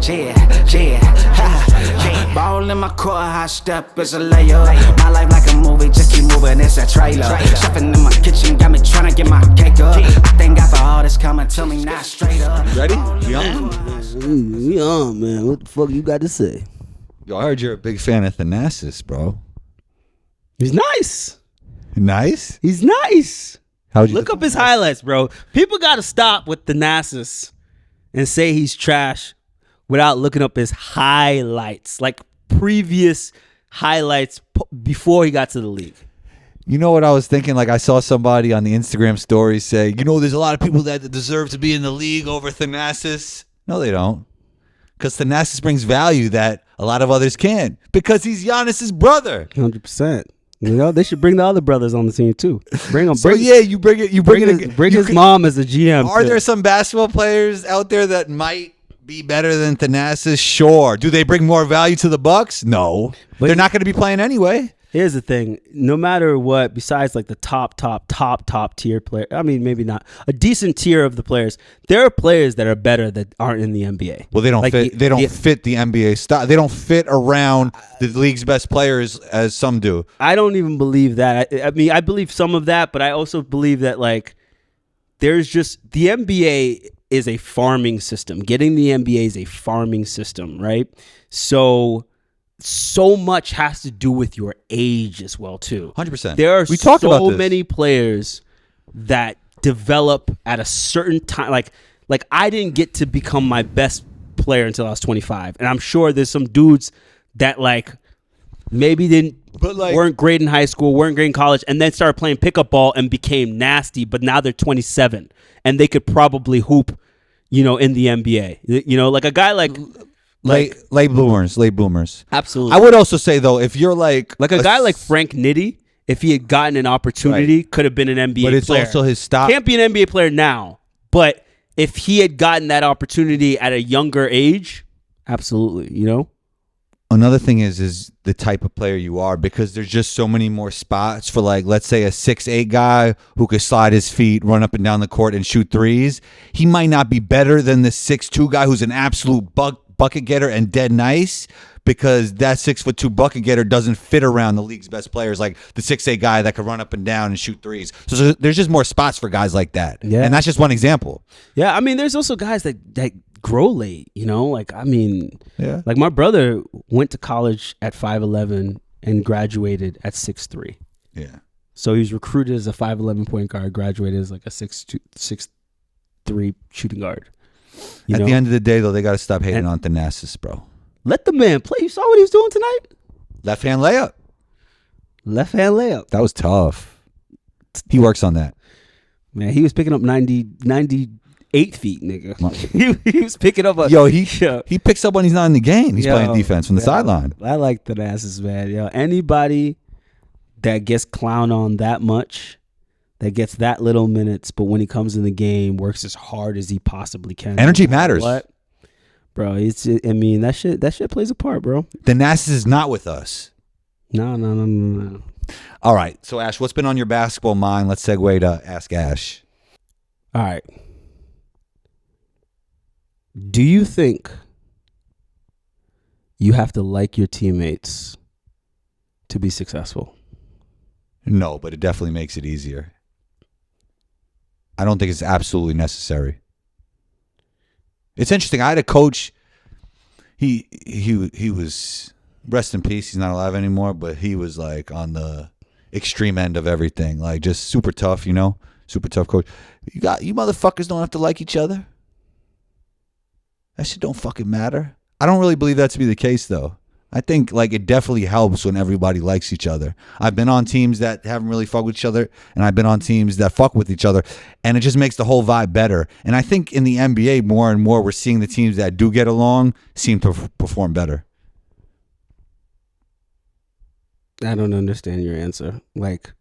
yeah. Ball in my court, high step is a layup. My life like a movie, just keep moving, it's a trailer. Chefing in my kitchen, got me trying to get my cake up. I thank God for all this coming to me, not straight up. Ready? We on? We on, man. What the fuck you got to say? Yo, I heard you're a big fan of Thanasis, bro. He's nice. Nice? He's nice. How'd you Look up his highlights, bro. People got to stop with Thanasis and say he's trash without looking up his highlights, like previous highlights before he got to the league. You know what I was thinking? Like I saw somebody on the Instagram story say, you know, there's a lot of people that deserve to be in the league over Thanasis. No, they don't. Because Thanasis brings value that a lot of others can't. Because he's Giannis's brother. 100%. You know, they should bring the other brothers on the team too. Bring them. So yeah, you bring it. You bring his mom as a GM. Are too. there some basketball players out there that might be better than Thanasis? Sure. Do they bring more value to the Bucks? No. But they're not going to be playing anyway. Here's the thing. No matter what, besides like the top tier player, I mean, maybe not a decent tier of the players, there are players that are better that aren't in the NBA. Well, they don't fit. They don't fit the NBA style. They don't fit around the league's best players as some do. I don't even believe that. I mean, I believe some of that, but I also believe that like there's just the NBA is a farming system. Getting the NBA is a farming system, right? So much has to do with your age as well too. 100%. There are we talked about so this. many players that develop at a certain time. Like I didn't get to become my best player until I was 25, and I'm sure there's some dudes that like maybe weren't great in high school, weren't great in college, and then started playing pickup ball and became nasty. But now they're 27 and they could probably hoop, you know, in the NBA. You know, like a guy like. Late boomers. Absolutely. I would also say though, if you're like a guy like Frank Nitti, if he had gotten an opportunity, could have been an NBA player. But it's also his style. Can't be an NBA player now, but if he had gotten that opportunity at a younger age, absolutely, you know? Another thing is the type of player you are, because there's just so many more spots for, like, let's say a 6'8" guy who could slide his feet, run up and down the court and shoot threes. He might not be better than the 6'2" guy who's an absolute bucket getter and dead nice, because that 6'2" bucket getter doesn't fit around the league's best players, like the 6'8" guy that could run up and down and shoot threes. So there's just more spots for guys like that. Yeah. And that's just one example. Yeah, I mean, there's also guys that grow late, you know? Like, I mean, yeah. Like my brother went to college at 5'11" and graduated at 6'3". Yeah. So he was recruited as a 5'11" point guard, graduated as like a 6'3" shooting guard. At the end of the day, though, they got to stop hating on Thanasis, bro. Let the man play. You saw what he was doing tonight? Left hand layup. That was tough. He works on that. Man, he was picking up 98 feet, nigga. he was picking up a... He picks up when he's not in the game. He's playing defense from the sideline. I like Thanasis, man. Yo, anybody that gets clowned on that much, that gets that little minutes, but when he comes in the game, works as hard as he possibly can. Energy matters. What? Bro, I mean, that shit plays a part, bro. Thanasis is not with us. No. All right. So, Ash, what's been on your basketball mind? Let's segue to Ask Ash. All right. Do you think you have to like your teammates to be successful? No, but it definitely makes it easier. I don't think it's absolutely necessary. It's interesting. I had a coach. He was, rest in peace. He's not alive anymore, but he was like on the extreme end of everything, like just super tough. You know, super tough coach. You motherfuckers don't have to like each other. That shit don't fucking matter. I don't really believe that to be the case, though. I think like it definitely helps when everybody likes each other. I've been on teams that haven't really fucked with each other, and I've been on teams that fuck with each other, and it just makes the whole vibe better. And I think in the NBA, more and more, we're seeing the teams that do get along seem to perform better. I don't understand your answer. Like,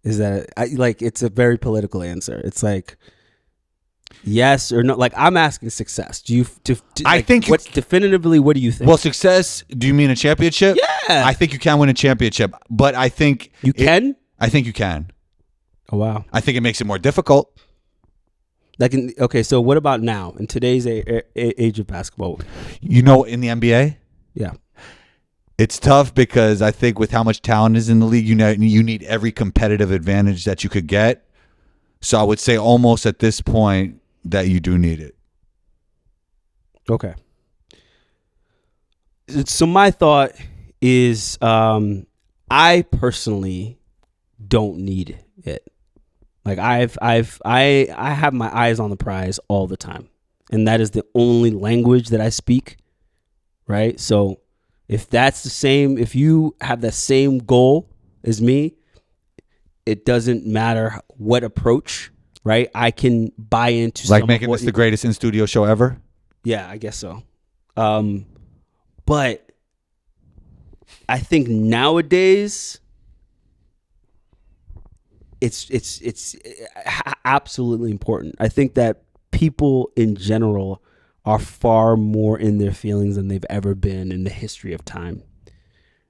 is that it's a very political answer. It's like yes or no. Like, I'm asking success. Do you? I think definitively. What do you think? Well, success. Do you mean a championship? Yeah. I think you can win a championship, but I think you can. I think you can. Oh wow. I think it makes it more difficult. Okay, so what about now in today's age of basketball? You know, in the NBA, Yeah. it's tough because I think with how much talent is in the league, you need every competitive advantage that you could get. So I would say almost at this point that you do need it. Okay. So my thought is, I personally don't need it. Like I have my eyes on the prize all the time, and that is the only language that I speak. Right. So if that's the same, if you have the same goal as me, it doesn't matter what approach. Right. I can buy into like making this the greatest in studio show ever. Yeah, I guess so. But I think nowadays it's absolutely important. I think that people in general are far more in their feelings than they've ever been in the history of time.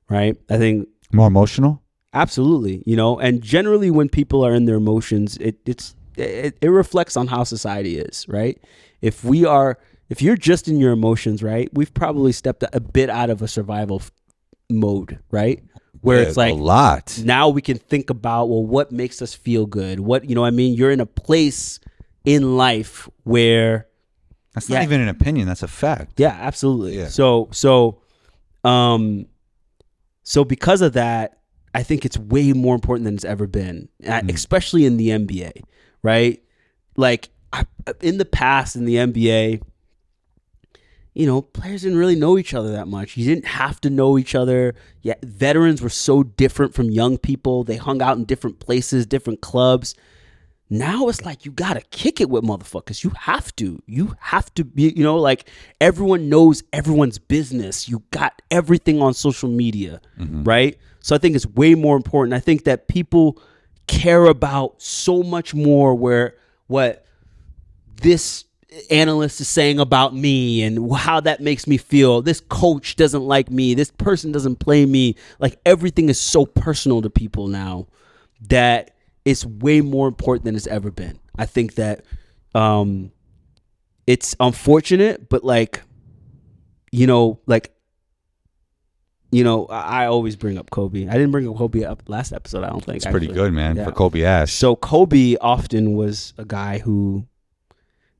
Right? I think more emotional. Absolutely. And generally when people are in their emotions, it reflects on how society is, right? If you're just in your emotions, right, we've probably stepped a bit out of a survival mode, right? Where it's like a lot. Now we can think about, well, what makes us feel good? What, you're in a place in life where that's not even an opinion, that's a fact. Yeah, absolutely. Yeah. So because of that, I think it's way more important than it's ever been, especially in the NBA, right? Like in the past in the NBA, players didn't really know each other that much. You didn't have to know each other. Yeah, veterans were so different from young people. They hung out in different places, different clubs. Now it's like you got to kick it with motherfuckers. You have to. You have to be, like everyone knows everyone's business. You got everything on social media, right? So I think it's way more important. I think that people care about so much more what this analyst is saying about me and how that makes me feel. This coach doesn't like me. This person doesn't play me. Like everything is so personal to people now that it's way more important than it's ever been. I think that it's unfortunate, but I always bring up Kobe. I didn't bring up Kobe up last episode, I don't think. It's pretty good, man, for Kobe Ash. So Kobe often was a guy who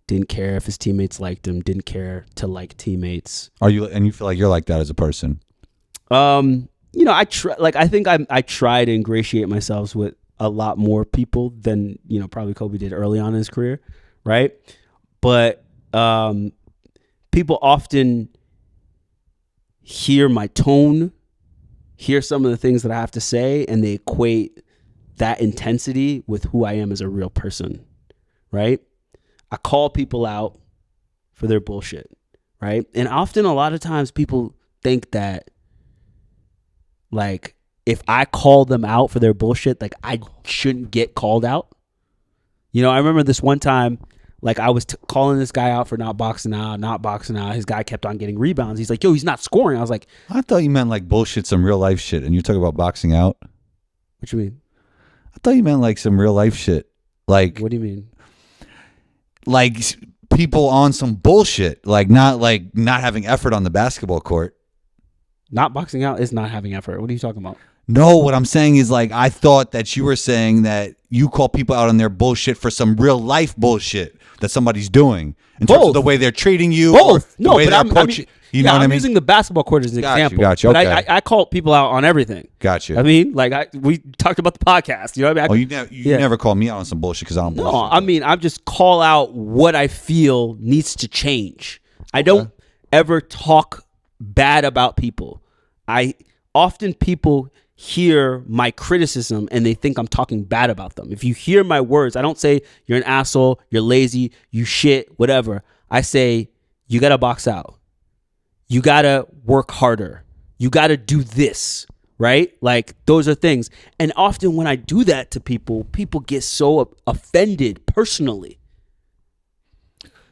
didn't care if his teammates liked him, didn't care to like teammates. You feel like you're like that as a person? I try to ingratiate myself with a lot more people than, probably Kobe did early on in his career, right? But people often hear my tone, hear some of the things that I have to say, and they equate that intensity with who I am as a real person, right? I call people out for their bullshit, right? And often, a lot of times, people think that, like, if I call them out for their bullshit, like, I shouldn't get called out. I remember this one time, like, I was calling this guy out for not boxing out. His guy kept on getting rebounds. He's like, yo, he's not scoring. I was like, I thought you meant like bullshit, some real life shit, and you're talking about boxing out. What you mean? I thought you meant like some real life shit. Like, what do you mean? Like people on some bullshit, like not having effort on the basketball court. Not boxing out is not having effort. What are you talking about? No, what I'm saying is, like, I thought that you were saying that you call people out on their bullshit for some real life bullshit that somebody's doing in terms of the way they're treating you. Both. No, but I'm using the basketball court as an example. Gotcha. But okay. I call people out on everything. Gotcha. I mean, like we talked about the podcast. You know what I mean? You never call me out on some bullshit because I don't bullshit. No, I mean, I just call out what I feel needs to change. I don't ever talk bad about people. People hear my criticism and they think I'm talking bad about them. If you hear my words, I don't say you're an asshole, you're lazy, you shit, whatever. I say you got to box out. You got to work harder. You got to do this, right? Like those are things. And often when I do that to people, people get so offended personally.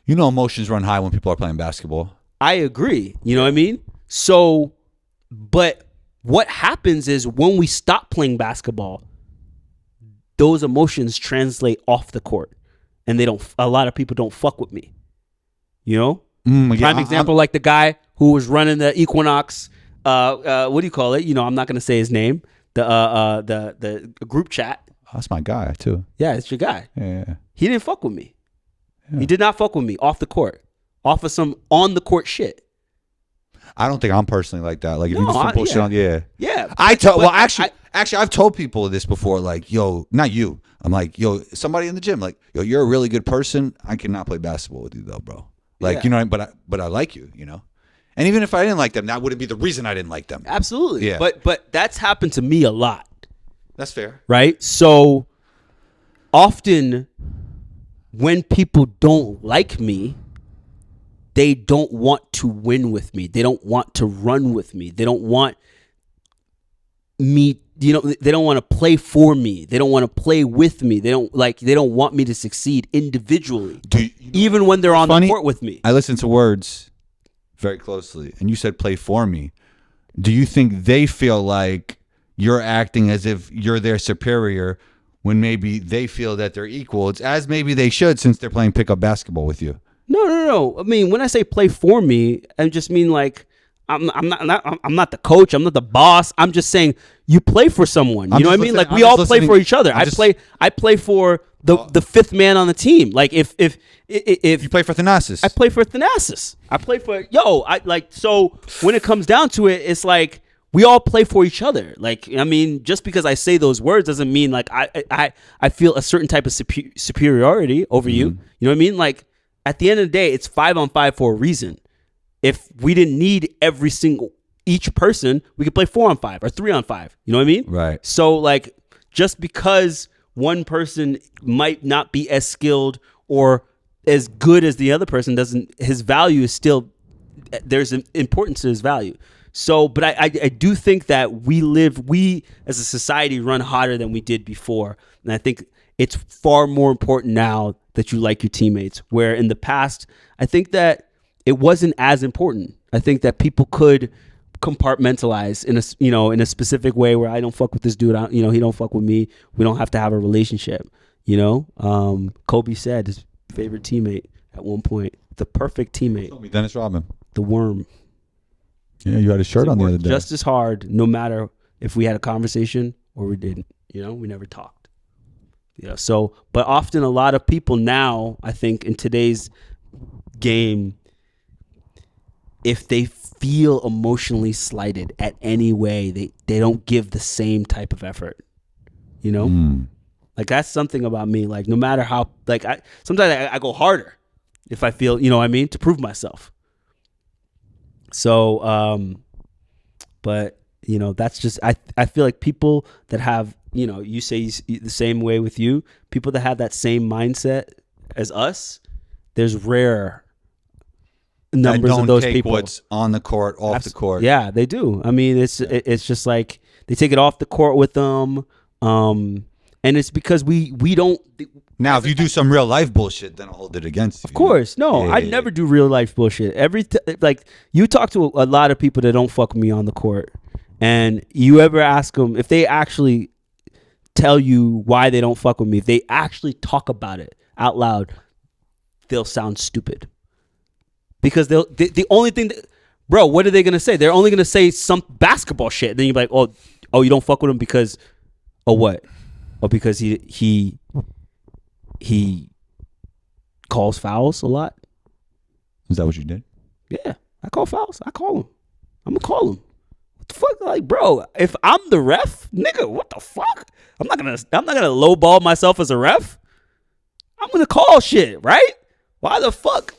Emotions run high when people are playing basketball. I agree. You know what I mean? So, but what happens is when we stop playing basketball, those emotions translate off the court. and a lot of people don't fuck with me. You know? Yeah, Prime example, like the guy who was running the Equinox, what do you call it? You know, I'm not going to say his name. The group chat. That's my guy too. Yeah, it's your guy. Yeah. He didn't fuck with me. Yeah. He did not fuck with me off the court. Off of some on the court shit. I don't think I'm personally like that. Like if you do some bullshit on, Yeah. Actually, I've told people this before. Like, yo, not you. I'm like, yo, somebody in the gym. Like, yo, you're a really good person. I cannot play basketball with you though, bro. Like, you know, but I like you. You know, and even if I didn't like them, that wouldn't be the reason I didn't like them. Absolutely. Yeah. But that's happened to me a lot. That's fair. Right. So often when people don't like me, they don't want to win with me. They don't want to run with me. They don't want me, you know, they don't want to play for me. They don't want to play with me. They don't want me to succeed individually. Even when they're on the court with me. I listen to words very closely, and you said play for me. Do you think they feel like you're acting as if you're their superior when maybe they feel that they're equal? It's as maybe they should, since they're playing pickup basketball with you. No. I mean, when I say play for me, I just mean like I'm not the coach. I'm not the boss. I'm just saying you play for someone. You know what I mean? Like we all play for each other. I play for the fifth man on the team. Like if you play for Thanasis, I play for Thanasis. I play for so when it comes down to it, it's like we all play for each other. Like, I mean, just because I say those words doesn't mean like I feel a certain type of superiority over you. You know what I mean? Like at the end of the day, it's 5-on-5 for a reason. If we didn't need each person, we could play 4-on-5 or 3-on-5. You know what I mean? Right. So like, just because one person might not be as skilled or as good as the other person his value is still, there's an importance to his value. So, but I do think that we as a society run hotter than we did before. And I think it's far more important now that you like your teammates, where in the past, I think that it wasn't as important. I think that people could compartmentalize in a specific way where I don't fuck with this dude. He don't fuck with me. We don't have to have a relationship. You know, Kobe said his favorite teammate at one point, the perfect teammate, Dennis Rodman, the worm. Yeah, you had a shirt on the other day. Just as hard, no matter if we had a conversation or we didn't. You know, we never talked. Yeah. So, but often a lot of people now, I think in today's game, if they feel emotionally slighted at any way, they don't give the same type of effort. You know, like that's something about me. Like no matter how, like sometimes I go harder if I feel, you know what I mean, to prove myself. So, but you know, that's just, I feel like people that have, you know, you say the same way with you, people that have that same mindset as us, there's rare numbers of those people. What's on the court, off the court. Yeah, they do. I mean, it's just like they take it off the court with them. And it's because we don't. Now, if you do some real life bullshit, then I'll hold it against you. Of course. No, I never do real life bullshit. Like you talk to a lot of people that don't fuck with me on the court, and you ever ask them if they actually tell you why they don't fuck with me, if they actually talk about it out loud, they'll sound stupid. Because the only thing that, bro, what are they gonna say? They're only gonna say some basketball shit. Then you're like, oh, you don't fuck with him because, what? Oh, because he calls fouls a lot. Is that what you did? Yeah, I call fouls. I call him. I'm gonna call him. What the fuck, like, bro? If I'm the ref, nigga, what the fuck? I'm not gonna lowball myself as a ref. I'm gonna call shit, right? Why the fuck?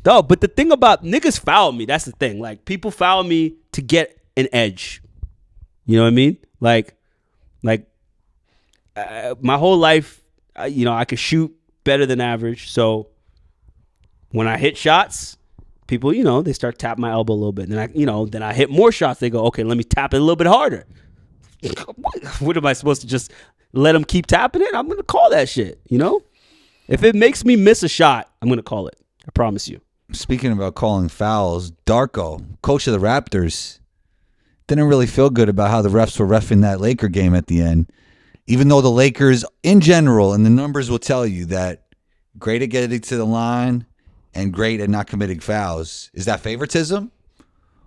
No, but the thing about niggas foul me, that's the thing. Like, people foul me to get an edge. You know what I mean? Like my whole life, I could shoot better than average. So when I hit shots, people, they start tapping my elbow a little bit. And then I hit more shots. They go, okay, let me tap it a little bit harder. What am I supposed to just let them keep tapping it? I'm going to call that shit, If it makes me miss a shot, I'm going to call it. I promise you. Speaking about calling fouls, Darko, coach of the Raptors, didn't really feel good about how the refs were reffing that Laker game at the end. Even though the Lakers, in general, and the numbers will tell you that great at getting to the line, and great at not committing fouls. Is that favoritism?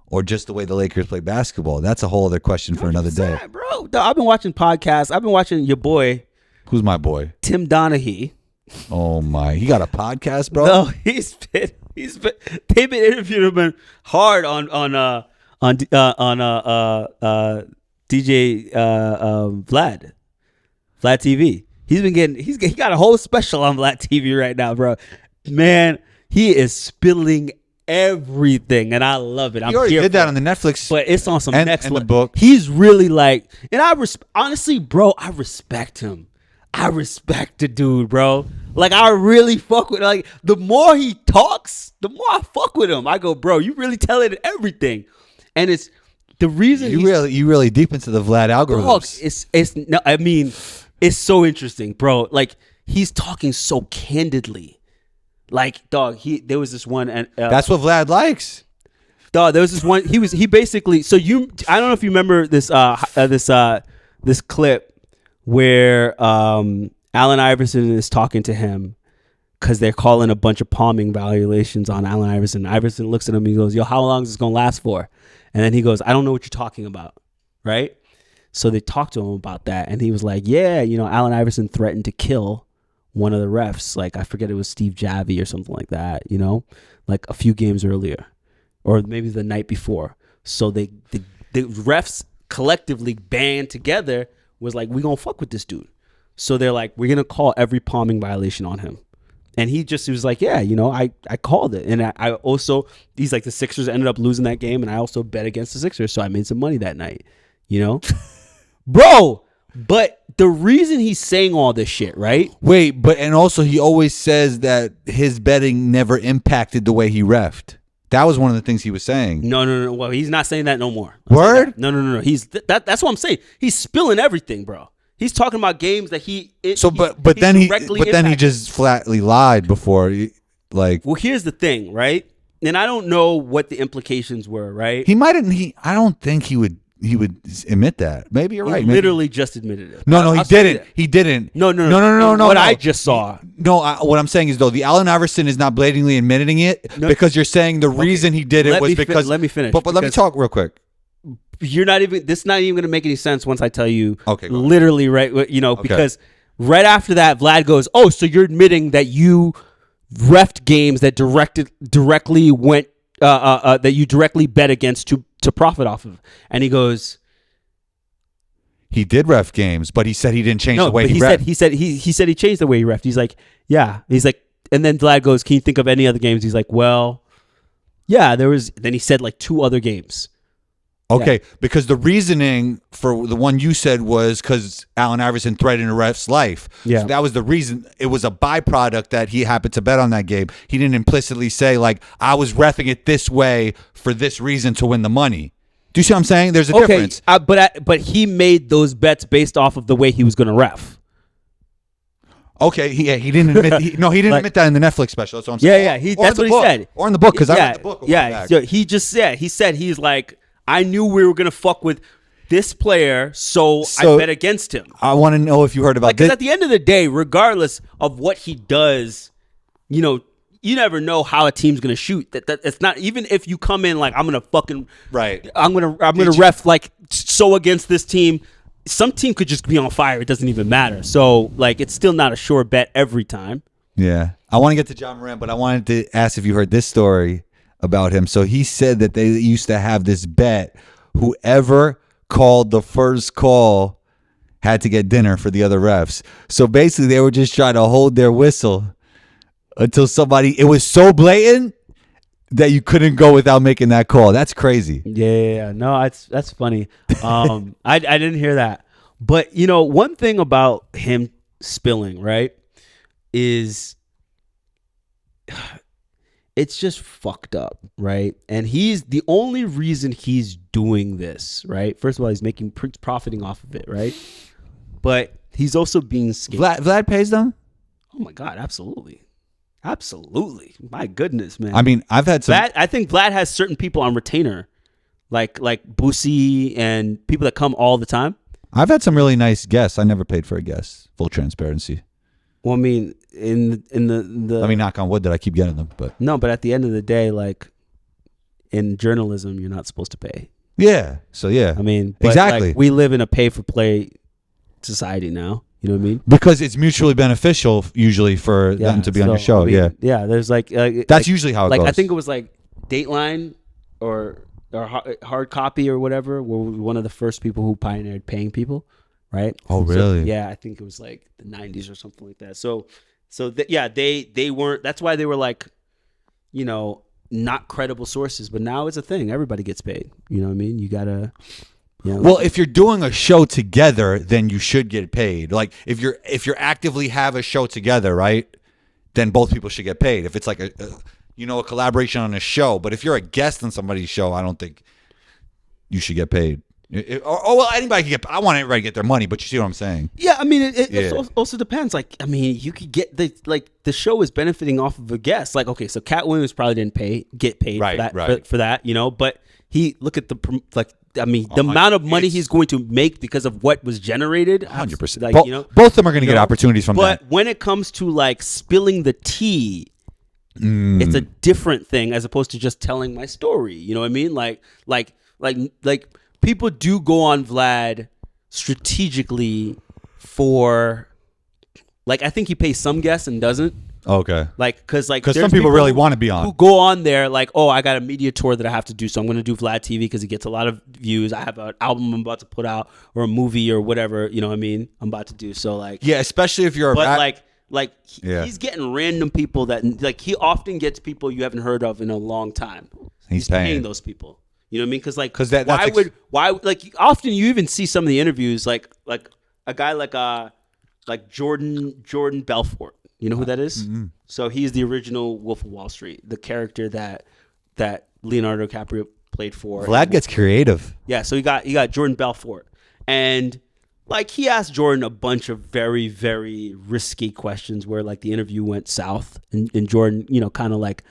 Or just the way the Lakers play basketball? That's a whole other question for another day. Bro, I've been watching podcasts. I've been watching your boy, Who's my boy? Tim Donaghy. Oh my, he got a podcast, bro. No, they've been interviewing him hard on DJ Vlad TV. He got a whole special on Vlad TV right now, bro. Man, he is spilling everything, and I love it. He already did that on the Netflix, but it's on some next and the level. book. He's really like, and honestly, bro, I respect him. I respect the dude, bro. Like, I really fuck with. Like, the more he talks, the more I fuck with him. I go, bro, you really telling everything, and it's the reason you really deep into the Vlad algorithms. Dog, it's no, I mean, it's so interesting, bro. Like, he's talking so candidly. Like, dog, there was this one, and that's what Vlad likes. Dog, there was this one. He basically. So I don't know if you remember this this clip where Allen Iverson is talking to him because they're calling a bunch of palming violations on Allen Iverson. Iverson looks at him and he goes, "Yo, how long is this gonna last for?" And then he goes, "I don't know what you're talking about," right? So they talked to him about that, and he was like, "Yeah, Allen Iverson threatened to kill one of the refs, like I forget, it was Steve Javy or something like that, like a few games earlier, or maybe the night before." So the refs collectively band together was like, "We gonna fuck with this dude." So they're like, "We're gonna call every palming violation on him." And he was like, "Yeah, I called it." And I also, he's like, the Sixers ended up losing that game, and I also bet against the Sixers, so I made some money that night, bro. But the reason he's saying all this shit, right? Wait, and also he always says that his betting never impacted the way he reffed. That was one of the things he was saying. No. Well, he's not saying that no more. Word? No. He's that's what I'm saying. He's spilling everything, bro. He's talking about games that but then he just flatly lied before, like. Well, here's the thing, right? And I don't know what the implications were, right? I don't think he would admit that. Maybe you're right. He literally just admitted it. No, he didn't. He didn't. No. What I just saw. No, what I'm saying is, though, the Allen Iverson is not blatantly admitting it because you're saying the reason he did it was because. Let me finish. But let me talk real quick. This is not even going to make any sense once I tell you. Okay. Literally, right? Because right after that, Vlad goes, "Oh, so you're admitting that you reffed games that directly went that you directly bet against to profit off of?" And he goes, "He did ref games, but he said he didn't change the way he ref." He said he changed the way he refed. He's like, "Yeah." He's like, and then Vlad goes, "Can you think of any other games?" He's like, "Well, yeah, there was." Then he said like 2 other games. Okay, because the reasoning for the one you said was because Allen Iverson threatened a ref's life. Yeah. So that was the reason. It was a byproduct that he happened to bet on that game. He didn't implicitly say, like, I was reffing it this way for this reason to win the money. Do you see what I'm saying? There's a difference. But he made those bets based off of the way he was going to ref. Okay, he didn't admit. He didn't admit that in the Netflix special. That's what I'm saying. Yeah. That's what he said. Or in the book, because I read the book. So he just said, he's like, I knew we were going to fuck with this player, so I bet against him. I want to know if you heard about this. Because at the end of the day, regardless of what he does, you never know how a team's going to shoot. That it's not, even if you come in like, I'm going to fucking right. I'm going to ref like so against this team. Some team could just be on fire. It doesn't even matter. So like, it's still not a sure bet every time. Yeah, I want to get to John Morant, but I wanted to ask if you heard this story about him. So he said that they used to have this bet: whoever called the first call had to get dinner for the other refs. So basically, they were just trying to hold their whistle until somebody. It was so blatant that you couldn't go without making that call. That's crazy. Yeah. No, that's funny. I didn't hear that, but one thing about him spilling, right, is it's just fucked up, right? And he's the only reason he's doing this, right? First of all, he's profiting off of it, right? But he's also being scared. Vlad pays them? Oh my God, absolutely. My goodness, man. I mean, I've had some. I think Vlad has certain people on retainer, like Boosie and people that come all the time. I've had some really nice guests. I never paid for a guest. Full transparency. Well, I mean, in the Let me knock on wood that I keep getting them, but no, but at the end of the day, like in journalism, you're not supposed to pay. yeah. So yeah, I mean, but, exactly. like, we live in a pay for play society now. You know what I mean? Because it's mutually beneficial usually for them to be on your show. I mean, yeah. Yeah. There's That's like, usually how it like goes. I think it was like Dateline or Hard Copy or whatever were one of the first people who pioneered paying people, right? Oh, So, really? yeah, I think it was like the 90s or something like that. So yeah, they weren't. That's why they were like, you know, not credible sources. But now it's a thing. Everybody gets paid. You know what I mean? You gotta. You know, Well, if you're doing a show together, then you should get paid. Like if you're actively have a show together, right? Then both people should get paid. If it's like a collaboration on a show, but if you're a guest on somebody's show, I don't think you should get paid. Well, anybody can get. I want everybody to get their money, but you see what I'm saying? yeah, I mean, it Yeah. also depends. Like, I mean, you could get the show is benefiting off of a guest. Like, okay, so Cat Williams probably didn't get paid Right, for that, right. for that, you know. But he look at the amount of money he's going to make because of what was generated. 100%. Like, you know, Both of them are going to you get know, opportunities from But that. when it comes to like spilling the tea, it's a different thing as opposed to just telling my story. You know what I mean? Like people do go on Vlad strategically for, like, I think he pays some guests and doesn't. Okay. Because Because there's some people really want to be who on. go on there like, oh, I got a media tour that I have to do, so I'm going to do Vlad TV because he gets a lot of views. I have an album I'm about to put out or a movie or whatever, you know what I mean, I'm about to do. So like, Yeah, especially if you're. but Yeah. he's getting random people that, like, he often gets people you haven't heard of in a long time. He's paying paying. those people. You know what I mean? Because like, 'Cause that's why like often you even see some of the interviews like a guy like Jordan Belfort. You know who that is? Mm-hmm. So he's the original Wolf of Wall Street, the character that Leonardo DiCaprio played for. Vlad gets creative. Yeah, so you got Jordan Belfort, and like he asked Jordan a bunch of very, very risky questions where like the interview went south, and Jordan, you know, kind of like,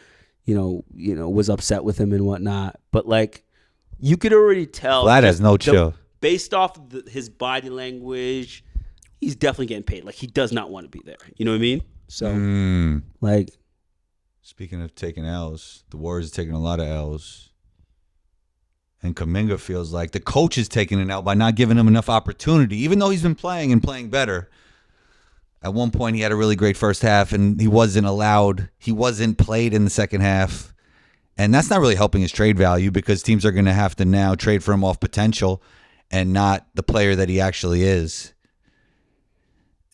you know, was upset with him and whatnot. But like, you could already tell Vlad has just no chill. based off his body language. He's definitely getting paid. Like, he does not want to be there. You know what I mean? So like, Speaking of taking L's, the Warriors are taking a lot of L's. And Kuminga feels like the coach is taking an L by not giving him enough opportunity, even though he's been playing and playing better. At one point, he had a really great first half, and he wasn't played in the second half. And that's not really helping his trade value because teams are going to have to now trade for him off potential and not the player that he actually is.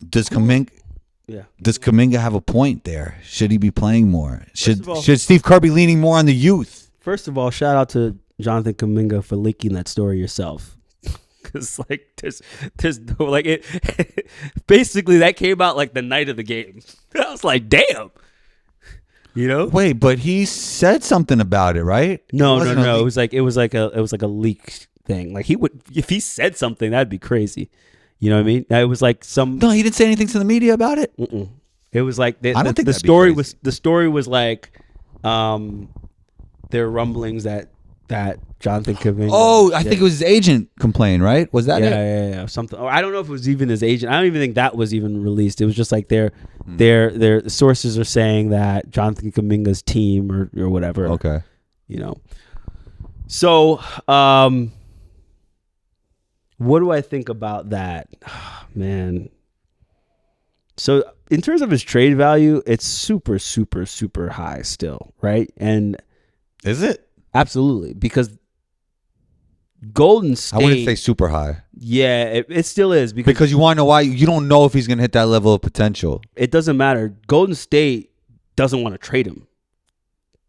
Does Kuminga have a point there? Should he be playing more? Should Steve Kerr be leaning more on the youth? First of all, shout out to Jonathan Kuminga for leaking that story yourself. Because like there's no like it basically that came out like the night of the game. I was like, damn. You know? Wait, but he said something about it, right? No. Wasn't a leak? It was like a leak thing. Like he would, if he said something, that'd be crazy. You know what I mean? It was like some. No, he didn't say anything to the media about it. Mm-mm. It was like I don't think the that'd be story crazy. the story was like, there are rumblings that Jonathan Kuminga. Oh, I think it was his agent complained, right? Was that it? Yeah, something. Or I don't know if it was even his agent. I don't even think that was even released. It was just like their sources are saying that Jonathan Kuminga's team or whatever. Okay. You know. So, what do I think about that? Man. So, in terms of his trade value, it's super, super, super high still, right? And Is it? absolutely, because Golden State. I wouldn't say super high. Yeah, it still is Because you want to know why? You don't know if he's going to hit that level of potential. it doesn't matter. Golden State doesn't want to trade him.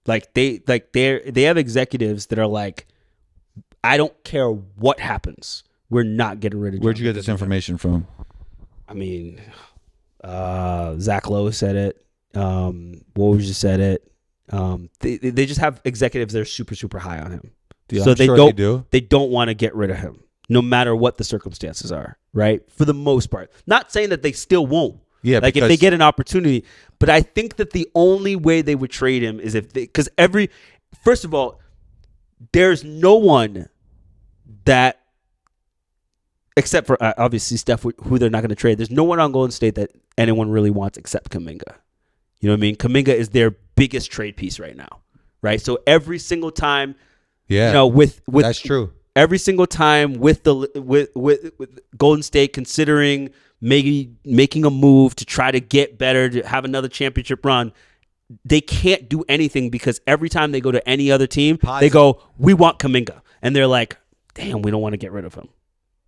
Like they have executives that are like, I don't care what happens. We're not getting rid of. Where'd you get this information from? I mean, Zach Lowe said it. Woj just said it. They just have executives that are super, super high on him. Yeah, So I'm sure don't they do. they don't want to get rid of him, no matter what the circumstances are, right? For the most part. Not saying that they still won't. Yeah, like if because- they get an opportunity. But I think that the only way they would trade him is if because first of all, there's no one that except for obviously Steph, who they're not going to trade. There's no one on Golden State that anyone really wants except Kuminga. You know what I mean? Kuminga is their biggest trade piece right now, right? So every single time, Yeah, you know, with that's true. every single time with Golden State considering maybe making a move to try to get better, to have another championship run, they can't do anything because every time they go to any other team, they go, we want Kuminga. And they're like, damn, we don't want to get rid of him.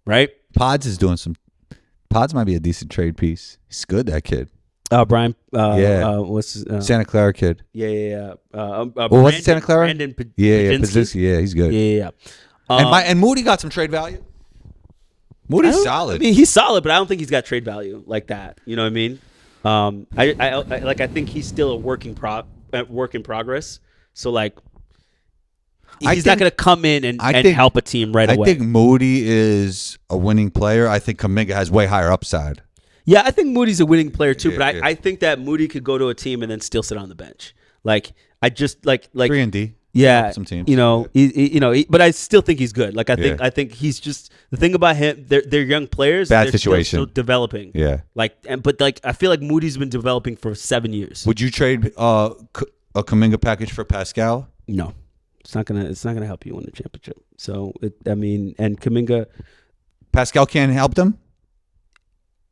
Right? Pods might be a decent trade piece. He's good, that kid. Brian, Yeah. what's his, Santa Clara kid. yeah. What's it, Santa Clara? Brandon Podziemski. Yeah, he's good. Yeah. And Moody got some trade value. Moody's solid. I mean, he's solid, but I don't think he's got trade value like that. You know what I mean? I think he's still a work in progress. So like, he's not going to come in and help a team right away. I think Moody is a winning player. I think Kuminga has way higher upside. Yeah, I think Moody's a winning player too, but Yeah. I think that Moody could go to a team and then still sit on the bench. Like I just like 3-and-D. yeah, Some teams. you know, but I still think he's good. Like I think he's just the thing about him. They're young players. Bad they're situation. still developing. Yeah. But I feel like Moody's been developing for 7 years. Would you trade a Kuminga package for Pascal? No, it's not gonna help you win the championship. So and Kuminga. Pascal can't help them?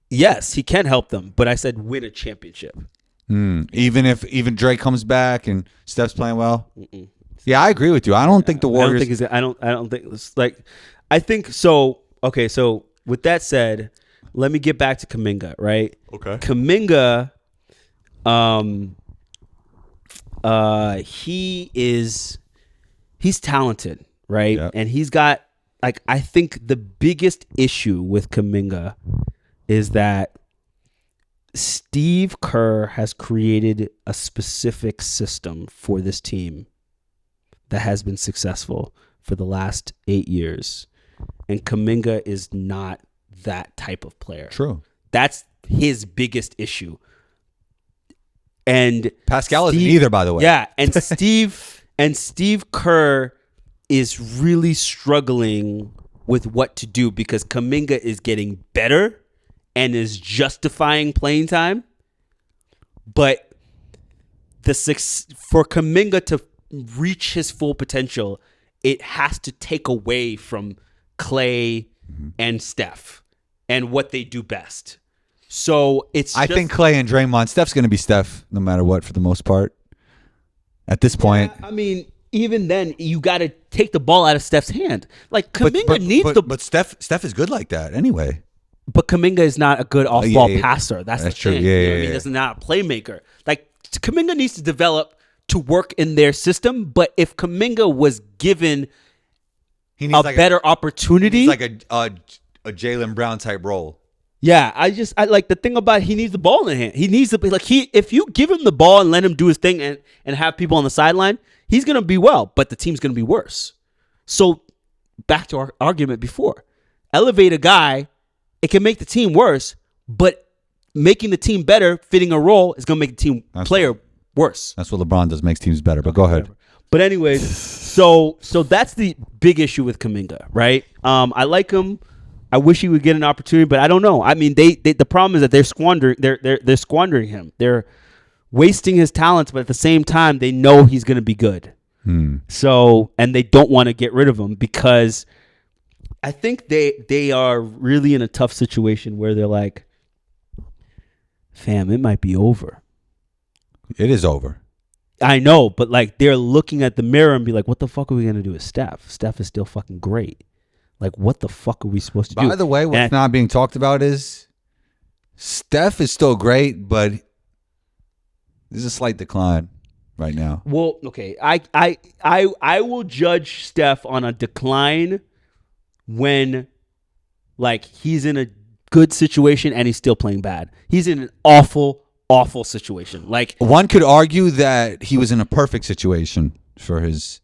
Yes, he can help them, but I said win a championship. Even if Drake comes back and Steph's playing well? Yeah, I agree with you. I don't think the Warriors... I don't think it's like... I think so... Okay, so with that said, let me get back to Kuminga, right? Okay. Kuminga, he's talented, right? Yeah. And he's got... Like, I think the biggest issue with Kuminga is that Steve Kerr has created a specific system for this team that has been successful for the last 8 years. And Kuminga is not that type of player. True. That's his biggest issue. And Pascal isn't either, by the way. Yeah, and Steve Kerr is really struggling with what to do because Kuminga is getting better and is justifying playing time, but for Kuminga to reach his full potential, it has to take away from Clay and Steph and what they do best. So I think Clay and Draymond, Steph's going to be Steph no matter what for the most part. At this point, I mean, even then, you got to take the ball out of Steph's hand. Like Kuminga needs the. But Steph is good like that anyway. But Kuminga is not a good off-ball passer. That's the true. thing. Yeah, You know yeah, what I mean? yeah. He's not a playmaker. Like Kuminga needs to develop to work in their system. But if Kuminga was given He needs a better opportunity, He's like a Jaylen Brown type role. yeah, I like the thing about he needs the ball in hand. He needs to be like if you give him the ball and let him do his thing and have people on the sideline, he's gonna be well, but the team's gonna be worse. So back to our argument before, elevate a guy. It can make the team worse, but making the team better, fitting a role, is going to make the team player worse. That's what LeBron does, makes teams better. But go ahead. But anyways, so that's the big issue with Kuminga, right? I like him. I wish he would get an opportunity, but I don't know. I mean, the problem is that they're squandering him. They're wasting his talents, but at the same time, they know he's going to be good. So, and they don't want to get rid of him because I think they are really in a tough situation where they're like, fam, it might be over. It is over. I know, but like they're looking at the mirror and be like, what the fuck are we going to do with Steph? Steph is still fucking great. Like, what the fuck are we supposed to do? By the way, what's not being talked about is Steph is still great, but there's a slight decline right now. Well, okay. I will judge Steph on a decline when like he's in a good situation and he's still playing bad. He's in an awful situation. Like one could argue that he was in a perfect situation for his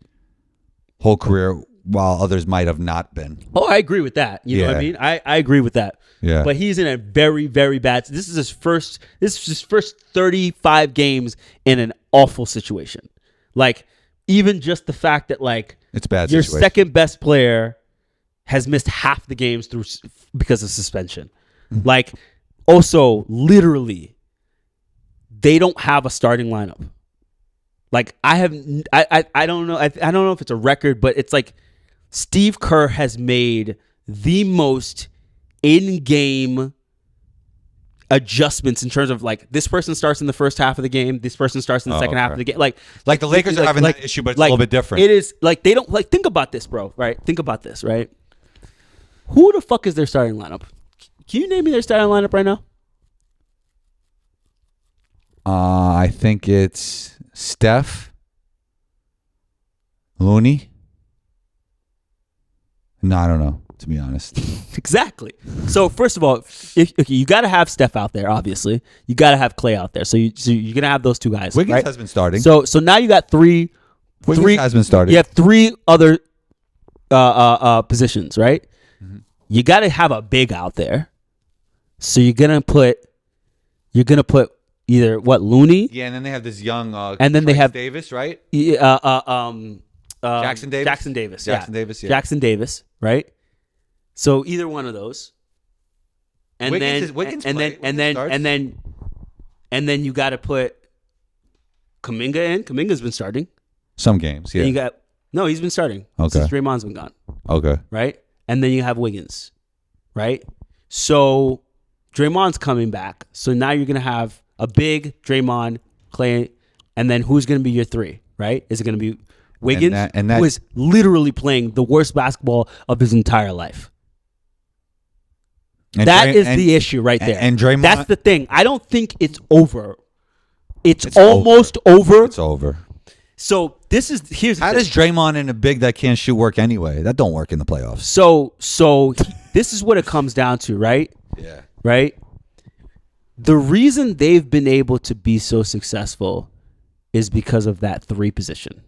whole career, while others might have not been. Oh, I agree with that. You know what I mean? I agree with that. Yeah. But he's in a very, very bad. This is his first 35 games in an awful situation. Like even just the fact that like it's bad. Your situation. second best player has missed half the games because of suspension. Like, also, literally, they don't have a starting lineup. Like, I don't know. I don't know if it's a record, but it's like Steve Kerr has made the most in-game adjustments in terms of like this person starts in the first half of the game, this person starts in the second half of the game. Like the Lakers are having that issue, but it's a little bit different. It is like they don't like think about this, bro. Right? Think about this, right? Who the fuck is their starting lineup? Can you name me their starting lineup right now? I think it's Steph, Looney. No, I don't know, to be honest. Exactly. So first of all, you got to have Steph out there. Obviously, you got to have Clay out there. So you're gonna have those two guys. Wiggins right? has been starting. So now you got three. Wiggins has been starting. You have three other positions, right? Mm-hmm. You got to have a big out there. So you're gonna put either Looney. Yeah, and then they have this young. And then they have Davis, right? Jackson Davis. Jackson Davis. Yeah. Jackson Davis, right? So either one of those. And Wiggins then you got to put Kuminga in. Kuminga's been starting. Some games, yeah. And he's been starting since Draymond's been gone. Okay. Right? And then you have Wiggins, right? So Draymond's coming back. So now you're going to have a big Draymond, Clay, and then who's going to be your three, right? Is it going to be Wiggins, who is literally playing the worst basketball of his entire life? That is the issue right there. And Draymond, that's the thing. I don't think it's over. It's almost over. It's over. So here's how does Draymond and a big that can't shoot work anyway? That don't work in the playoffs. So this is what it comes down to, right? Yeah. Right? The reason they've been able to be so successful is because of that three position.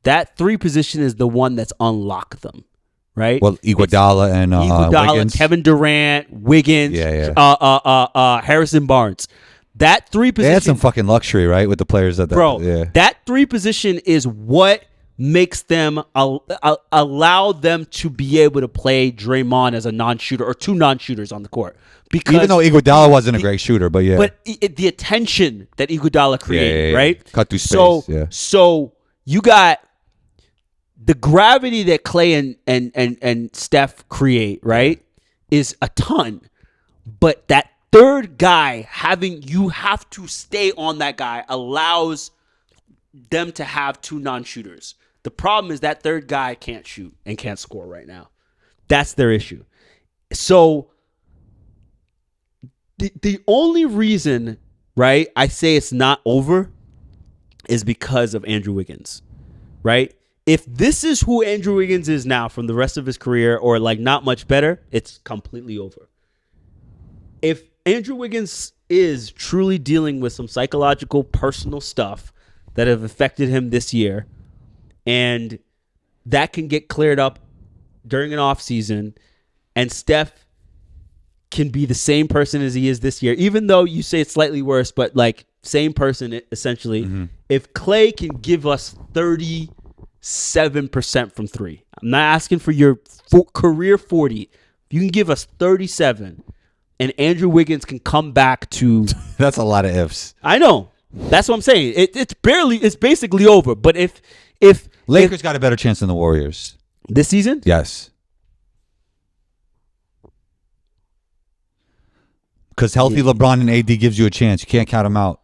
That three position is the one that's unlocked them, right? Well, Iguodala and Wiggins. Kevin Durant, Wiggins, Harrison Barnes. That three position. They had some fucking luxury, right, with the players that. That three position is what makes them allow them to be able to play Draymond as a non-shooter or two non-shooters on the court. Because even though Iguodala wasn't a great shooter, but the attention that Iguodala created, right? Cut through space. So you got the gravity that Clay and Steph create, right, is a ton. But that third guy you have to stay on that guy allows them to have two non-shooters. The problem is that third guy can't shoot and can't score right now. That's their issue. So the only reason, right, I say it's not over is because of Andrew Wiggins, right? If this is who Andrew Wiggins is now from the rest of his career or like not much better, it's completely over. If Andrew Wiggins is truly dealing with some psychological, personal stuff that have affected him this year, and that can get cleared up during an offseason, and Steph can be the same person as he is this year, even though you say it's slightly worse, but like same person essentially. Mm-hmm. If Clay can give us 37% from three, I'm not asking for your career 40. If you can give us 37, and Andrew Wiggins can come back to that's a lot of ifs. I know. That's what I'm saying. It's basically over. But if Lakers got a better chance than the Warriors this season, yes, because healthy LeBron and AD gives you a chance. You can't count them out.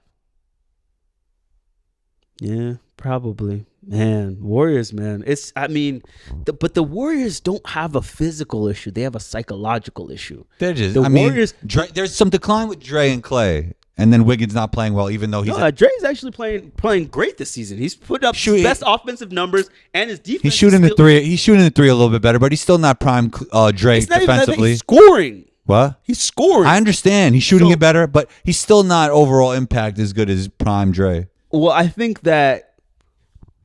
Yeah, probably. Man, Warriors, man. But the Warriors don't have a physical issue. They have a psychological issue. They're just, Warriors. There's some decline with Dre and Clay, and then Wiggins not playing well, even though he's. Dre's actually playing great this season. He's put up his best offensive numbers, and his defense. He's shooting the three. He's shooting the three a little bit better, but he's still not prime Dre defensively. He's scoring. What? He's scoring. I understand. He's shooting it better, but he's still not overall impact as good as prime Dre. Well, I think that.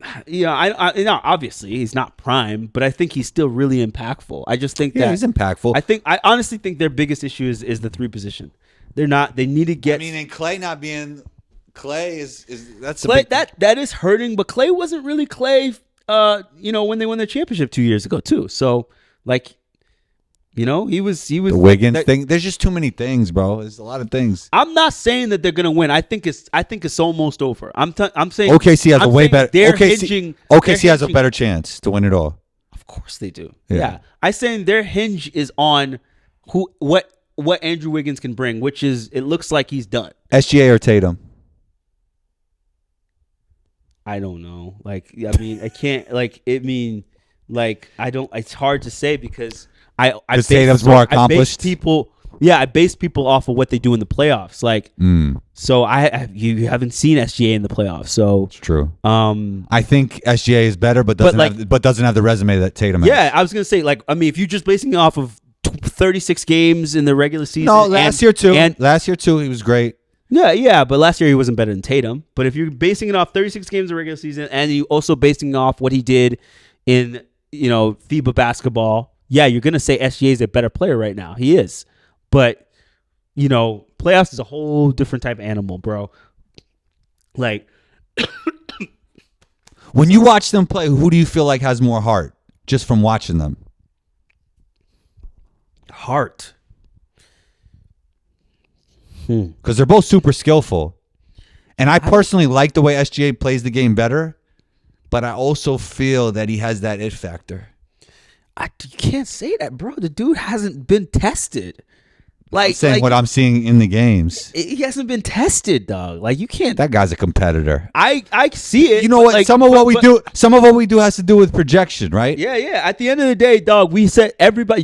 Obviously he's not prime, but I think he's still really impactful. I just think that he's impactful. I honestly think their biggest issue is the three position. They need to get. And Clay not being Clay is that's Clay, that is hurting. But Clay wasn't really Clay. When they won the championship 2 years ago too. So like You know, he was The Wiggins that- thing. There's just too many things, bro. There's a lot of things. I'm not saying that they're gonna win. I think it's almost over. I'm saying OKC has a I'm way saying better. They're OKC, hinging. OKC they're has a hinging- better chance to win it all. Of course they do. Yeah. Yeah. I'm saying their hinge is on what Andrew Wiggins can bring, which is it looks like he's done. SGA or Tatum? I don't know. Like, I mean, I can't like it mean like I don't it's hard to say because I Because Tatum's more accomplished? I base people off of what they do in the playoffs. Like so you haven't seen SGA in the playoffs. So It's true. um I think SGA is better, but doesn't have the resume that Tatum has. yeah, I was gonna say like I mean if you're just basing it off of 36 games in the regular season. No, last year too. And Last year too, he was great. yeah, but last year he wasn't better than Tatum. But if you're basing it off 36 games in the regular season and you also basing it off what he did in, FIBA basketball, yeah, you're going to say SGA is a better player right now. He is. But, playoffs is a whole different type of animal, bro. Like, When you watch them play, who do you feel like has more heart just from watching them? heart. Because they're both super skillful. And I personally like the way SGA plays the game better, but I also feel that he has that it factor. You can't say that, bro. The dude hasn't been tested. Like, I'm saying what I'm seeing in the games. he hasn't been tested, dog. Like, you can't. That guy's a competitor. I see it. You know but what? like, some of what but- we do has to do with projection, right? Yeah. At the end of the day, dog, we said everybody,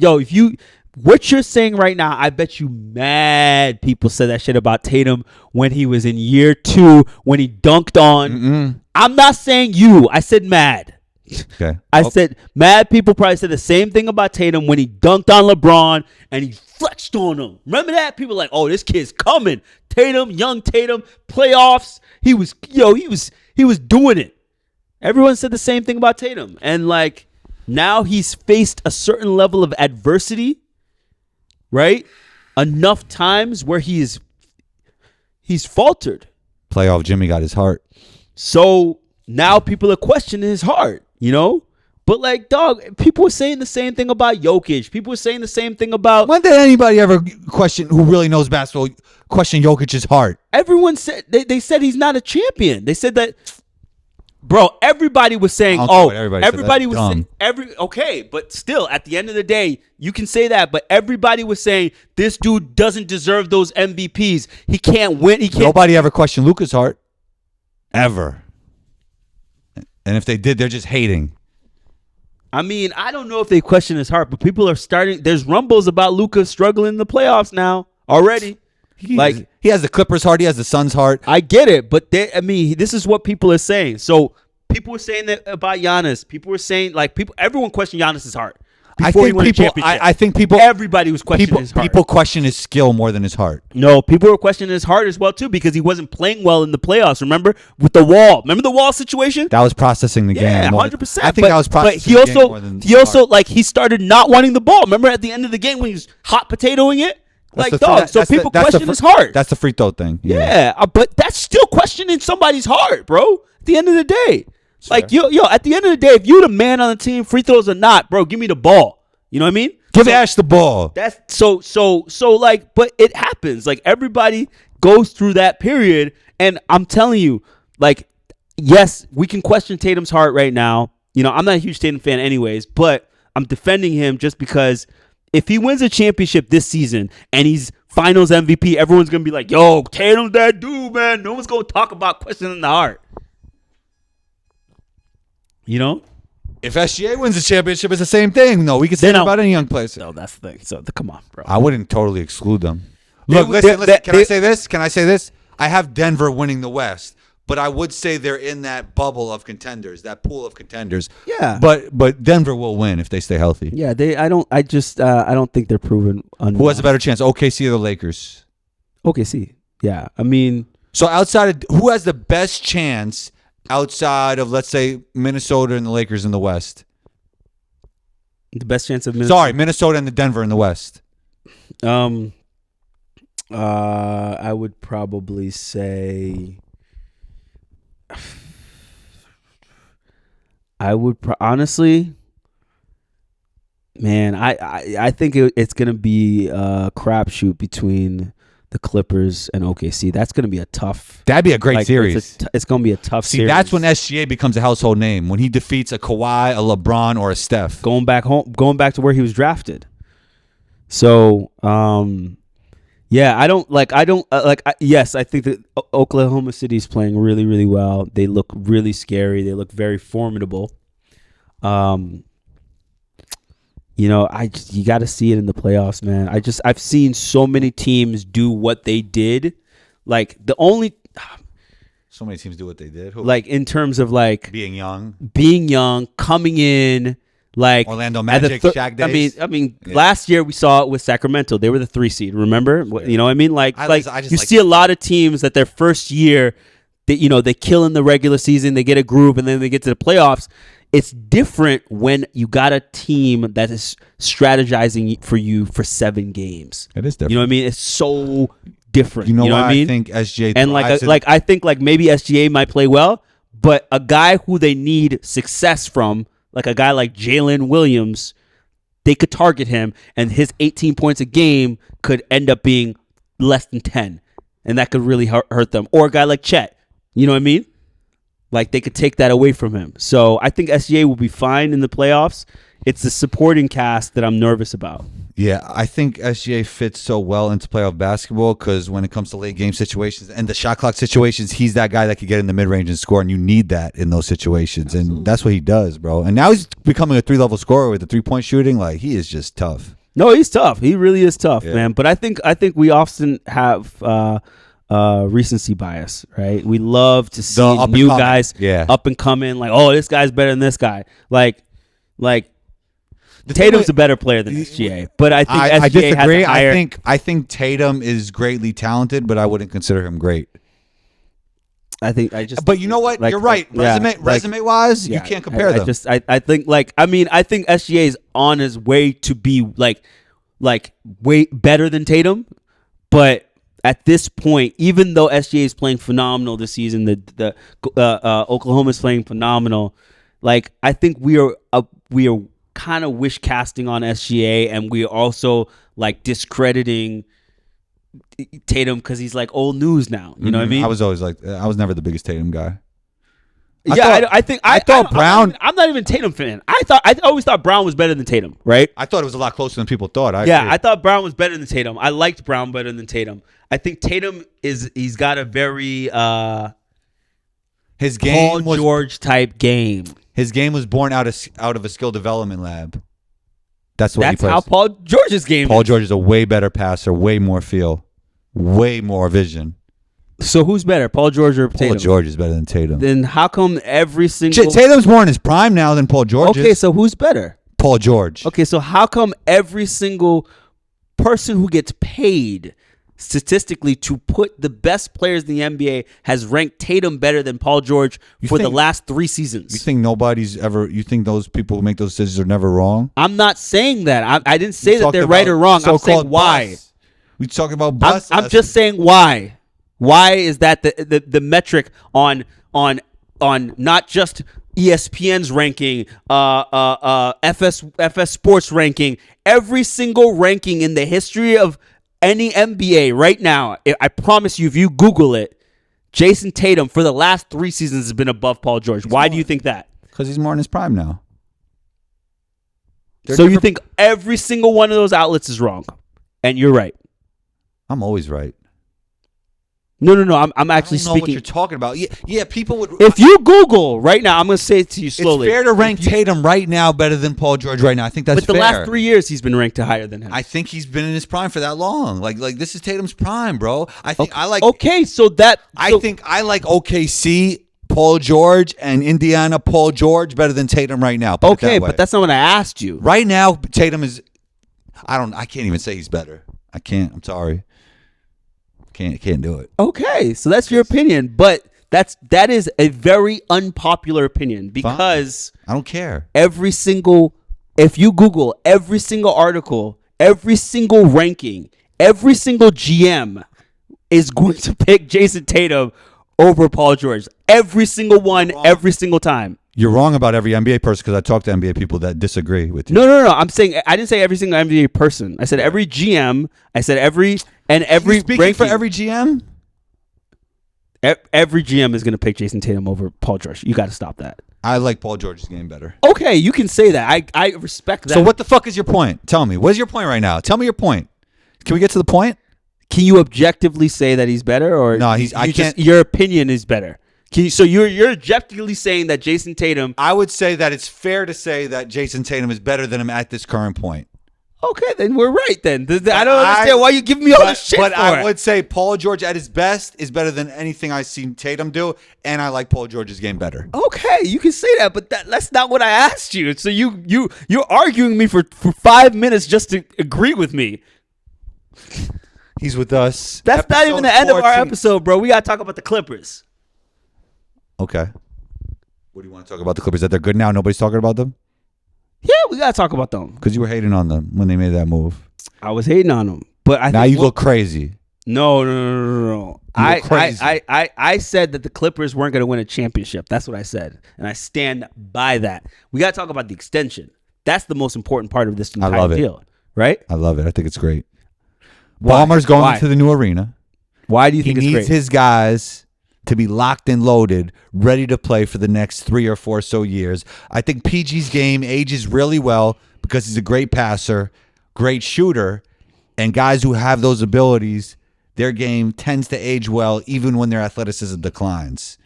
what you're saying right now, I bet you mad people said that shit about Tatum when he was in year 2, when he dunked on. I'm not saying you. I said mad. Okay. I said mad people probably said the same thing about Tatum when he dunked on LeBron and he flexed on him. Remember that? People were like, oh, this kid's coming. Tatum, young Tatum, playoffs. He was doing it. Everyone said the same thing about Tatum. And like now he's faced a certain level of adversity, right? Enough times where he's faltered. Playoff Jimmy got his heart. So now people are questioning his heart, But like, dog, people were saying the same thing about Jokic. People were saying the same thing about When did anybody ever question who really knows basketball question Jokic's heart? everyone said they said he's not a champion. They said that, bro. Everybody was saying, I don't care what everybody said. was That's saying okay, but still, at the end of the day, you can say that. But everybody was saying this dude doesn't deserve those MVPs. He can't win. He can't. Nobody ever questioned Luka's heart. Ever. And if they did, they're just hating. I mean, I don't know if they question his heart, but people are starting. There's rumbles about Luka struggling in the playoffs now already. He has the Clippers' heart. He has the Suns' heart. I get it, but this is what people are saying. So people were saying that about Giannis. People were saying everyone questioned Giannis's heart before he won a championship. I think people. Everybody was questioning his heart. People question his skill more than his heart. No, people were questioning his heart as well too because he wasn't playing well in the playoffs. Remember with the wall? Remember the wall situation? That was processing the Yeah, game. 100%. I think that was processing But the game more than he also he started not wanting the ball. Remember at the end of the game when he was hot potatoing it? So people question his heart. That's the free throw thing. Yeah, but that's still questioning somebody's heart, bro. At the end of the day, at the end of the day, if you the man on the team, free throws or not, bro, give me the ball. You know what I mean? Give Ash the ball. That's but it happens. Like everybody goes through that period, and I'm telling you, yes, we can question Tatum's heart right now. I'm not a huge Tatum fan, anyways, but I'm defending him just because if he wins a championship this season and he's Finals MVP, everyone's gonna be like, "Yo, Tatum's that dude, man." No one's gonna talk about questioning the heart. If SGA wins the championship, it's the same thing. No, we can say that about any young player. No, that's the thing. So come on, bro. I wouldn't totally exclude them. Look, listen. Can I say this? Can I say this? I have Denver winning the West, but I would say they're in that bubble of contenders, that pool of contenders. Yeah. But Denver will win if they stay healthy. Yeah, I don't think they're proven. Who has a better chance, OKC or the Lakers? OKC. Yeah, I mean. So who has the best chance outside of, let's say, Minnesota and the Lakers in the West? The best chance of Minnesota. Sorry, Minnesota and the Denver in the West. I would probably say. Honestly, Man, I think it's gonna be a crapshoot between the Clippers and OKC. That's gonna be a tough. That'd be a great series. It's gonna be a tough See, series. that's when SGA becomes a household name, when he defeats a Kawhi, a LeBron, or a Steph. going back to where he was drafted. So, yeah, yes, I think that Oklahoma City is playing really, really well. They look really scary. They look very formidable. You got to see it in the playoffs, man. I've seen so many teams do what they did. Like So many teams do what they did. Who? like in terms of like being young, coming in, like Orlando Magic, Shaq days. I mean, last year we saw it with Sacramento. They were the 3 seed. Remember? You know what I mean? You see a lot of teams that their first year, they kill in the regular season, they get a groove, and then they get to the playoffs. It's different when you got a team that is strategizing for you for 7 games. It is different. You know what I mean? It's so different. You know what why I mean? I think SGA and I think maybe SGA might play well, but a guy who they need success from, like a guy like Jalen Williams, they could target him, and his 18 points a game could end up being less than 10, and that could really hurt them. Or a guy like Chet. You know what I mean? Like, they could take that away from him. So I think SGA will be fine in the playoffs. It's the supporting cast that I'm nervous about. Yeah, I think SGA fits so well into playoff basketball because when it comes to late game situations and the shot clock situations, he's that guy that could get in the mid range and score, and you need that in those situations. Absolutely. And that's what he does, bro. And now he's becoming a 3-level scorer with the 3-point shooting. Like, he is just tough. No, he's tough. He really is tough, man. But I think we often have recency bias, right? We love to see new guys up and coming, like, oh, this guy's better than this guy. Like Tatum's a better player than SGA, but I think SGA I disagree. has a higher, I think Tatum is greatly talented, but I wouldn't consider him great. But you know what? You're right. Resume wise, you can't compare them. I think SGA is on his way to be like way better than Tatum, but at this point, even though SGA is playing phenomenal this season, the Oklahoma is playing phenomenal. Like, I think we are kind of wish casting on SGA, and we are also like discrediting Tatum because he's like old news now. You know what I mean? I was always I was never the biggest Tatum guy. I thought Brown. I'm not even a Tatum fan. I always thought Brown was better than Tatum. Right? I thought it was a lot closer than people thought. I thought Brown was better than Tatum. I liked Brown better than Tatum. I think Tatum he's got a very his game Paul George type game. His game was born out of a skill development lab. That's what he plays. That's how Paul George's game. Paul George is a way better passer, way more feel, way more vision. So who's better, Paul George or Tatum? Paul George is better than Tatum. Then how come every single Tatum's more in his prime now than Paul George is. Okay, so who's better? Paul George. Okay, so how come every single person who gets paid statistically to put the best players in the NBA has ranked Tatum better than Paul George the last 3 seasons? You think you think those people who make those decisions are never wrong? I'm not saying that. I didn't say that they're right or wrong. I'm saying why. Bus. We talk about bus. I'm just saying why. Why is that the metric on not just ESPN's ranking, FS Sports ranking, every single ranking in the history of any NBA right now? I promise you, if you Google it, Jason Tatum for the last 3 seasons has been above Paul George. Why do you think that? Because he's more in his prime now. So you think every single one of those outlets is wrong, and you're right? I'm always right. No. I'm actually speaking. What you're talking about? Yeah. People would. If you Google right now, I'm going to say it to you slowly. It's fair to rank Tatum right now better than Paul George right now. I think that's fair. But the last 3 years, he's been ranked higher than him. I think he's been in his prime for that long. Like this is Tatum's prime, bro. I think I like. Okay, so that. I think I like OKC Paul George and Indiana Paul George better than Tatum right now. Okay, but that's not what I asked you. Right now, Tatum is. I can't even say he's better. I can't. I'm sorry. Can't do it. Okay, so that's your opinion, but that is a very unpopular opinion because fine. I don't care. If you Google every single article, every single ranking, every single GM is going to pick Jason Tatum over Paul George. Every single one, every single time. You're wrong about every NBA person because I talked to NBA people that disagree with you. No. I'm saying I didn't say every single NBA person. I said every GM. I said every Speaking ranking. for every GM? Every GM is going to pick Jason Tatum over Paul George. You got to stop that. I like Paul George's game better. Okay, you can say that. I respect that. So what the fuck is your point? Tell me. What is your point right now? Tell me your point. Can we get to the point? Can you objectively say that he's better, or No, I can't. Your opinion is better. So you're objectively saying that Jason Tatum. I would say that it's fair to say that Jason Tatum is better than him at this current point. Okay, then we're right. Then I don't understand why you give me all this shit. But for I it. would say Paul George at his best is better than anything I've seen Tatum do, and I like Paul George's game better. Okay, you can say that, but that's not what I asked you. So you're arguing me for 5 minutes just to agree with me. He's with us. That's not even the end of our 14. episode, bro. We gotta talk about the Clippers. Okay. What do you want to talk about the Clippers? That they're good now? Nobody's talking about them? Yeah, we gotta talk about them. Because you were hating on them when they made that move. I was hating on them, but Now you look crazy. No. You look crazy. I said that the Clippers weren't gonna win a championship. That's what I said, and I stand by that. We gotta talk about the extension. That's the most important part of this entire love it. deal, right? I love it. I think it's great. Why? Ballmer's going Why? into the new arena. Why do you He think it's needs great? his guys to be locked and loaded, ready to play for the next 3 or 4 so years. I think PG's game ages really well because he's a great passer, great shooter, and guys who have those abilities, their game tends to age well even when their athleticism declines.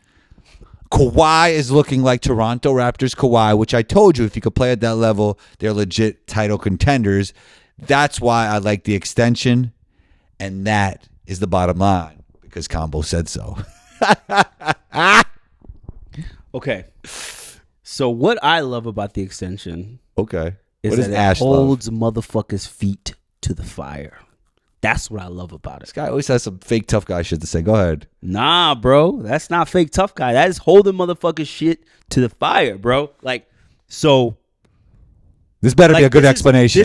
Kawhi is looking like Toronto Raptors Kawhi, which I told you if he could play at that level, they're legit title contenders. That's why I like the extension, and that is the bottom line because Combo said so. Okay. So what I love about the extension Okay. is What does that it Ash love? holds motherfuckers' feet to the fire. That's what I love about This it. guy always has some fake tough guy shit to say. Go ahead. Nah, bro. That's not fake tough guy. That is holding motherfuckers' shit to the fire, bro. Like, so This better be like, a good this explanation.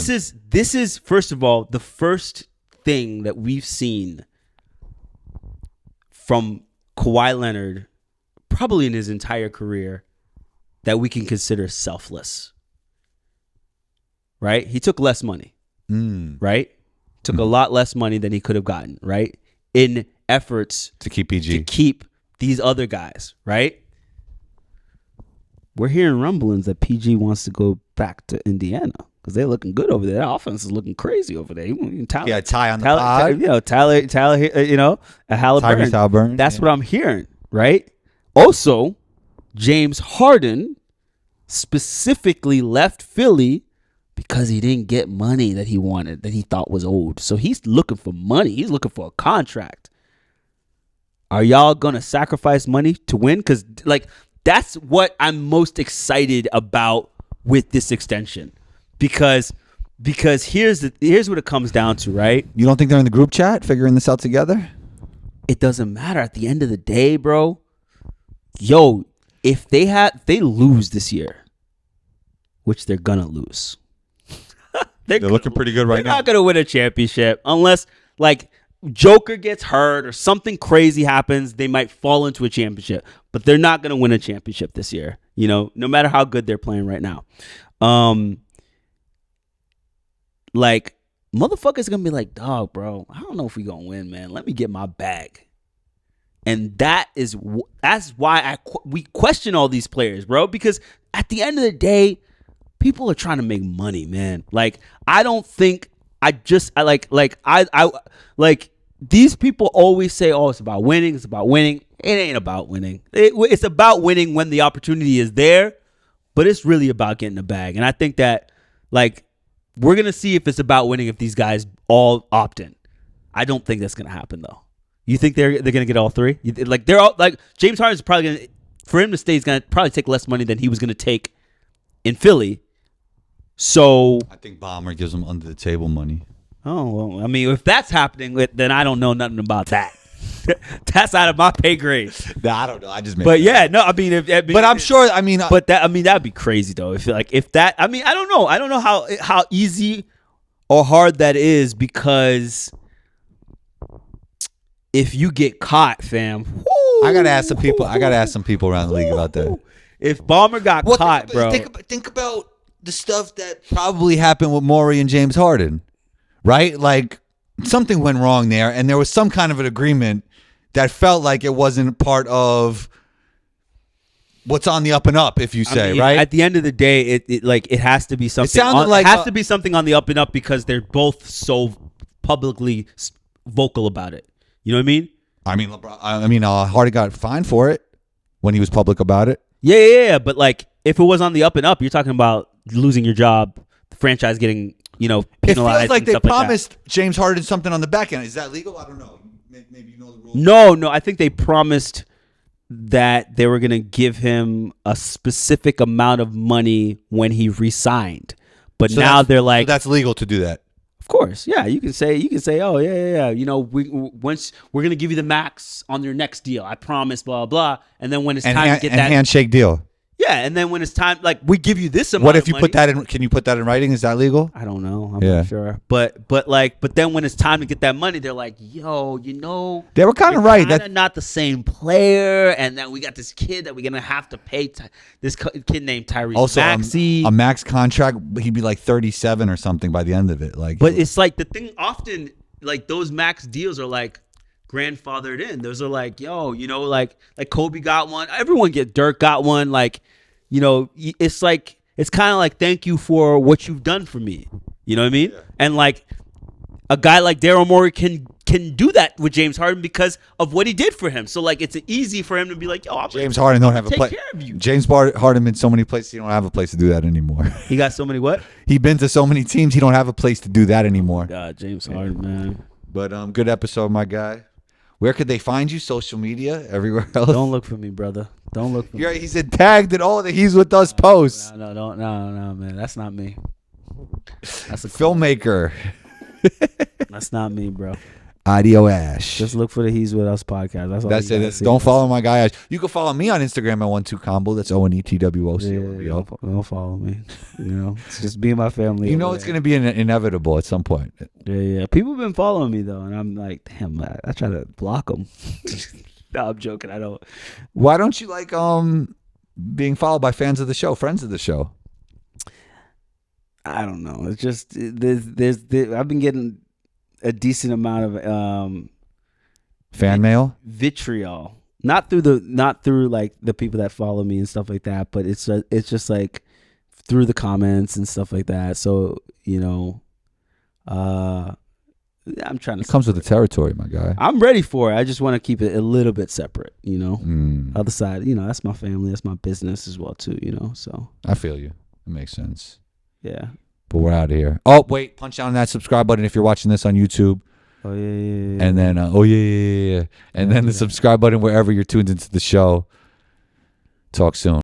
This is first of all the first thing that we've seen from Kawhi Leonard, probably in his entire career, that we can consider selfless. Right? He took less money. Right? Took a lot less money than he could have gotten. Right? In efforts to keep PG. to keep these other guys. Right? We're hearing rumblings that PG wants to go back to Indiana because they're looking good over there. That offense is looking crazy over there. Tyler, Yeah, Ty on the Tyler, pod. Tyler, Halliburton. Tyrese Halliburton. That's what I'm hearing, right? Also, James Harden specifically left Philly because he didn't get money that he wanted, that he thought was owed. So he's looking for money. He's looking for a contract. Are y'all going to sacrifice money to win? Because, like, that's what I'm most excited about with this extension. Because here's what it comes down to, right? You don't think they're in the group chat figuring this out together? It doesn't matter at the end of the day, bro. Yo, if they lose this year, which they're gonna lose. They're looking pretty good right They're now. not gonna win a championship unless like Joker gets hurt or something crazy happens. They might fall into a championship, but they're not gonna win a championship this year. You know, no matter how good they're playing right now. Like motherfuckers gonna be like, dog, bro, I don't know if we gonna win, man. Let me get my bag. And that's why we question all these players, bro, because at the end of the day, people are trying to make money, man. Like I don't think I these people always say, oh, it's about winning. It's about winning. It ain't about winning. It's about winning when the opportunity is there, but it's really about getting the bag. And I think that like we're going to see if it's about winning if these guys all opt in. I don't think that's going to happen though. You think they're going to get all three? Like they're all like James Harden's probably going to, for him to stay, he's going to probably take less money than he was going to take in Philly. So I think Ballmer gives them under the table money. oh, well, I mean, if that's happening, then I don't know nothing about that. That's out of my pay grade. Nah, I don't know. I just made But it up. yeah, no, I mean, But I'm sure. I mean, But that'd be crazy though. If that, I mean, I don't know how easy or hard that is because if you get caught, fam, I gotta ask some people. I gotta ask some people around the league about that. If Ballmer got caught, bro. Think about the stuff that probably happened with Maury and James Harden, right? Like something went wrong there, and there was some kind of an agreement that felt like it wasn't part of what's on the up and up, if you say, right? At the end of the day, it has to be something. It has to be something on the up and up because they're both so publicly vocal about it. You know what I mean? Harden got fined for it when he was public about it. Yeah. But like, if it was on the up and up, you're talking about losing your job, the franchise getting, penalized. It feels like and they stuff promised like James Harden something on the back end. Is that legal? I don't know. Maybe you know the rules. No. I think they promised that they were going to give him a specific amount of money when he resigned. But So now they're like, so that's legal to do that. of course, yeah. You can say, oh yeah. Once we're gonna give you the max on your next deal, I promise, blah blah. And then when it's time to get that, handshake deal. yeah. And then when it's time, like we give you this amount. What if of you money. put that in? Can you put that in writing? Is that legal? I don't know. I'm Yeah. not sure. But then when it's time to get that money, they're like, yo, They were kind of you're right. kinda not the same player, and then we got this kid that we're gonna have to pay. This kid named Tyrese Also, Maxey. a max contract. He'd be like 37 or something by the end of it. Like, But it's like the thing often, like those max deals are like grandfathered in. Those are like, like Kobe got one. Everyone Dirk got one. Like, it's like, it's kind of like, thank you for what you've done for me. You know what I mean? Yeah. And like a guy like Daryl Morey can do that with James Harden because of what he did for him. So like, it's easy for him to be like, yo, James Harden don't have a place. Take care of you. James Harden been so many places. He don't have a place to do that anymore. He got so many what? He been to so many teams. He don't have a place to do that anymore. God, James Harden, man. But good episode, my guy. Where could they find you? Social media, everywhere else. Don't look for me, brother. Don't look for me. He said tagged in all the He's With Us posts. No, man. That's not me. That's a Filmmaker. That's not me, bro. Audio Ash. Just look for the He's With Us podcast. That's all. That's it. Don't follow my guy Ash. You can follow me on Instagram at 12combo. That's ONETWOCO. Don't follow me. It's just be in my family. It's going to be inevitable at some point. Yeah. People have been following me though, and I'm like, damn, I try to block them. No, I'm joking. I don't. Why don't you like being followed by fans of the show, friends of the show? I don't know. It's just there's I've been getting a decent amount of fan mail, vitriol. Not through like the people that follow me and stuff like that, but it's just like through the comments and stuff like that. So I'm trying to. It comes with the territory, my guy. I'm ready for it. I just want to keep it a little bit separate. Other side, that's my family. That's my business as well too. So I feel you. It makes sense. Yeah. But we're out of here. Oh wait, punch down that subscribe button if you're watching this on YouTube. Oh yeah. And then and then the subscribe button wherever you're tuned into the show. Talk soon.